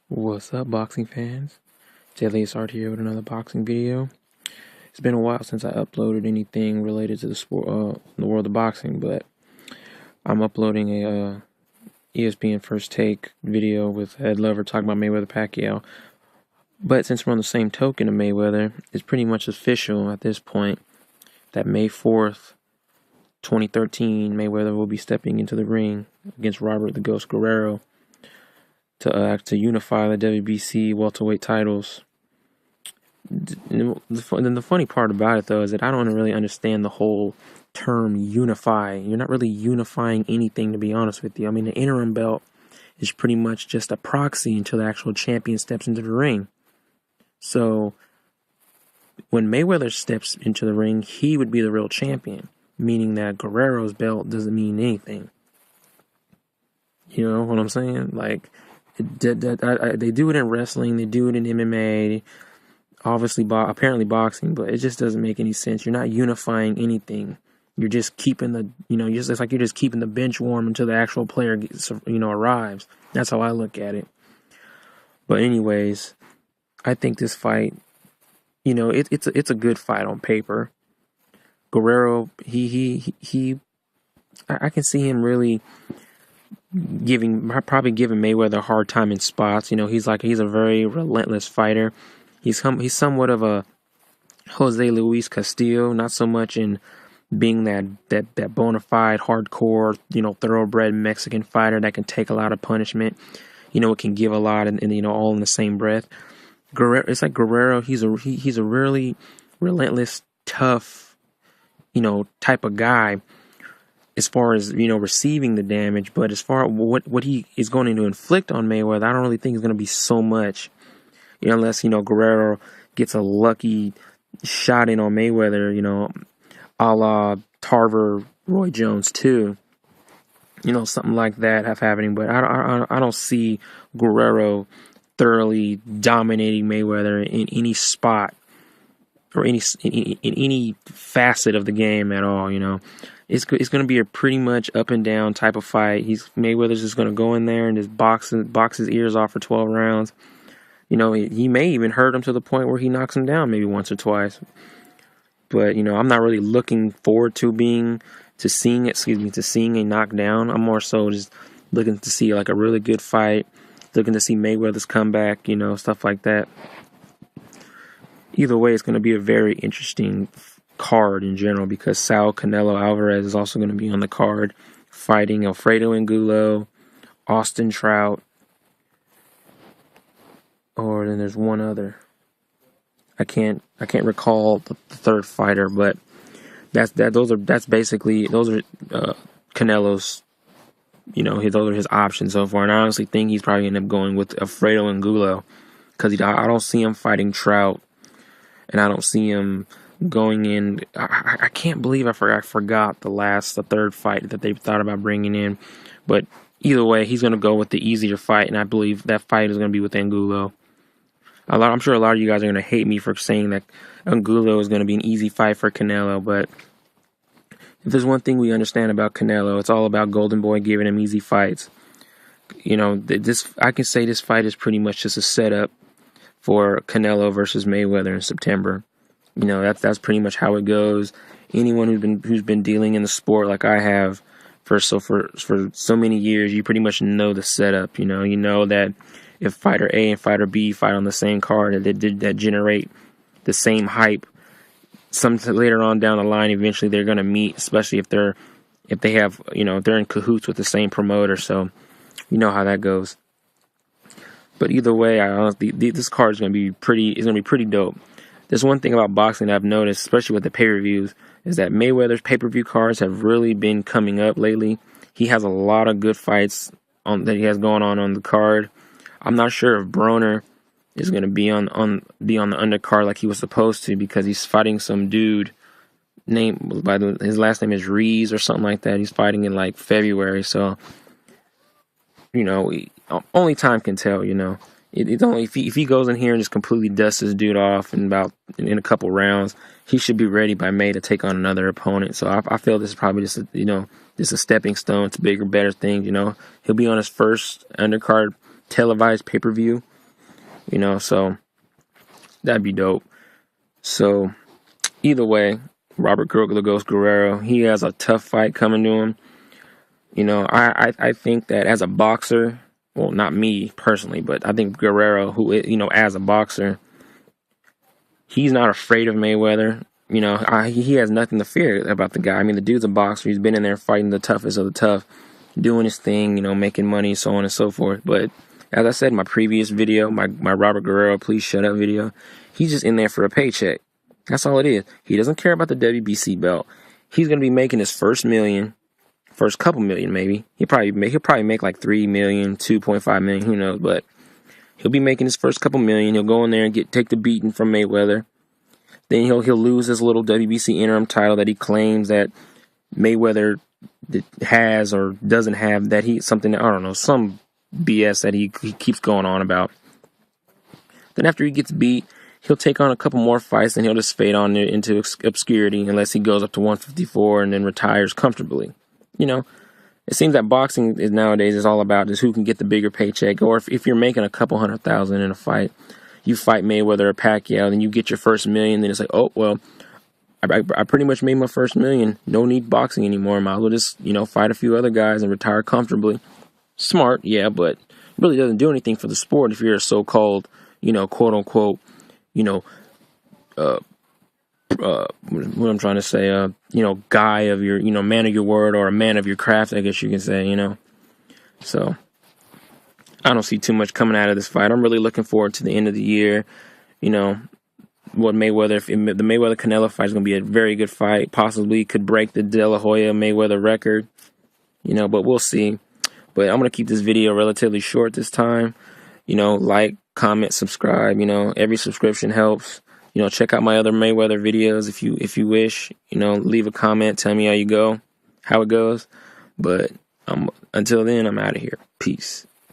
What's up, boxing fans? JLSR here with another boxing video. It's been a while since I uploaded anything related to the sport, the world of boxing, but I'm uploading a ESPN First Take video with Ed Lover talking about Mayweather Pacquiao. But since we're on the same token of Mayweather, it's pretty much official at this point that May 4th, 2013, Mayweather will be stepping into the ring against Robert the Ghost Guerrero to unify the WBC welterweight titles. And the funny part about it, though, is that I don't really understand the whole term unify. You're not really unifying anything, to be honest with you. I mean, the interim belt is pretty much just a proxy until the actual champion steps into the ring. So when Mayweather steps into the ring, he would be the real champion, meaning that Guerrero's belt doesn't mean anything. You know what I'm saying? Like, they do it in wrestling, they do it in MMA, obviously, apparently boxing, but it just doesn't make any sense. You're not unifying anything. You're just keeping it's like you're just keeping the bench warm until the actual player arrives. That's how I look at it. But anyways, I think this fight, it's a good fight on paper. Guerrero, I can see him really probably giving Mayweather a hard time in spots. He's a very relentless fighter. He's somewhat of a Jose Luis Castillo, not so much in being that bona fide, hardcore, thoroughbred Mexican fighter that can take a lot of punishment. It can give a lot and all in the same breath. Guerrero, it's like Guerrero. He's a really relentless, tough, type of guy, as far as, receiving the damage. But as far as what he is going to inflict on Mayweather, I don't really think it's going to be so much, unless, Guerrero gets a lucky shot in on Mayweather, a la Tarver Roy Jones 2, something like that happening. But I don't see Guerrero thoroughly dominating Mayweather in any spot or in any facet of the game at all. It's going to be a pretty much up and down type of fight. Mayweather's just going to go in there and just box his ears off for 12 rounds. He may even hurt him to the point where he knocks him down maybe once or twice. But I'm not really looking forward to seeing a knockdown. I'm more so just looking to see like a really good fight, looking to see Mayweather's comeback, stuff like that. Either way, it's going to be a very interesting card in general, because Saul Canelo Alvarez is also going to be on the card, fighting Alfredo Angulo, Austin Trout, or then there's one other. I can't recall the third fighter, but those are Canelo's, those are his options so far. And I honestly think he's probably end up going with Alfredo Angulo, because I don't see him fighting Trout, and I don't see him going in. I can't believe I forgot the third fight that they thought about bringing in. But either way, he's going to go with the easier fight, and I believe that fight is going to be with Angulo. I'm sure a lot of you guys are going to hate me for saying that Angulo is going to be an easy fight for Canelo, but if there's one thing we understand about Canelo, it's all about Golden Boy giving him easy fights. I can say this fight is pretty much just a setup for Canelo versus Mayweather in September. That's pretty much how it goes. Anyone who's been dealing in the sport like I have for so many years, you pretty much know the setup. You know that if fighter A and fighter B fight on the same card, that generate the same hype. Later on down the line, eventually they're going to meet, especially if they're in cahoots with the same promoter. So you know how that goes. But either way, this card is going to be pretty dope. There's one thing about boxing that I've noticed, especially with the pay-per-views, is that Mayweather's pay-per-view cards have really been coming up lately. He has a lot of good fights that he has going on the card. I'm not sure if Broner is going to be on the undercard like he was supposed to, because he's fighting some dude his last name is Rees or something like that. He's fighting in like February, so only time can tell. It's only if he goes in here and just completely dusts this dude off in a couple rounds, he should be ready by May to take on another opponent. So I feel this is probably just a stepping stone to bigger, better things. He'll be on his first undercard televised pay-per-view you know, so that'd be dope. So either way, Robert the Ghost Guerrero, he has a tough fight coming to him. You know, I think that as a boxer, well, not me personally, but I think Guerrero, who, you know, as a boxer, he's not afraid of Mayweather. You know, he has nothing to fear about the guy. I mean, the dude's a boxer. He's been in there fighting the toughest of the tough, doing his thing, you know, making money, so on and so forth. But as I said in my previous video, my Robert Guerrero, please shut up video, he's just in there for a paycheck. That's all it is. He doesn't care about the WBC belt. He's going to be making his first couple million maybe. He'll probably make like 3 million, 2.5 million, who knows, but he'll be making his first couple million. He'll go in there and take the beating from Mayweather. Then he'll lose his little WBC interim title that he claims that Mayweather has or doesn't have, that something, I don't know, some BS that he keeps going on about. Then after he gets beat, he'll take on a couple more fights and he'll just fade on into obscurity unless he goes up to 154 and then retires comfortably. You know, it seems that boxing nowadays is all about just who can get the bigger paycheck. Or if you're making a couple $100,000 in a fight, you fight Mayweather or Pacquiao, then you get your first million. Then it's like, oh, well, I pretty much made my first million. No need boxing anymore. Might as well just, you know, fight a few other guys and retire comfortably. Smart, yeah, but really doesn't do anything for the sport if you're a so-called, you know, quote unquote, you know, what I'm trying to say, you know, guy of your, you know, man of your word, or a man of your craft, I guess you can say, you know. So I don't see too much coming out of this fight. I'm really looking forward to the end of the year. You know, what Mayweather, the Mayweather Canelo fight is going to be a very good fight. Possibly could break the De La Hoya Mayweather record, you know, but we'll see. But I'm going to keep this video relatively short this time. You know, like, comment, subscribe, you know, every subscription helps. You know, check out my other Mayweather videos if you wish. You know, leave a comment, tell me how it goes. But until then, I'm out of here. Peace.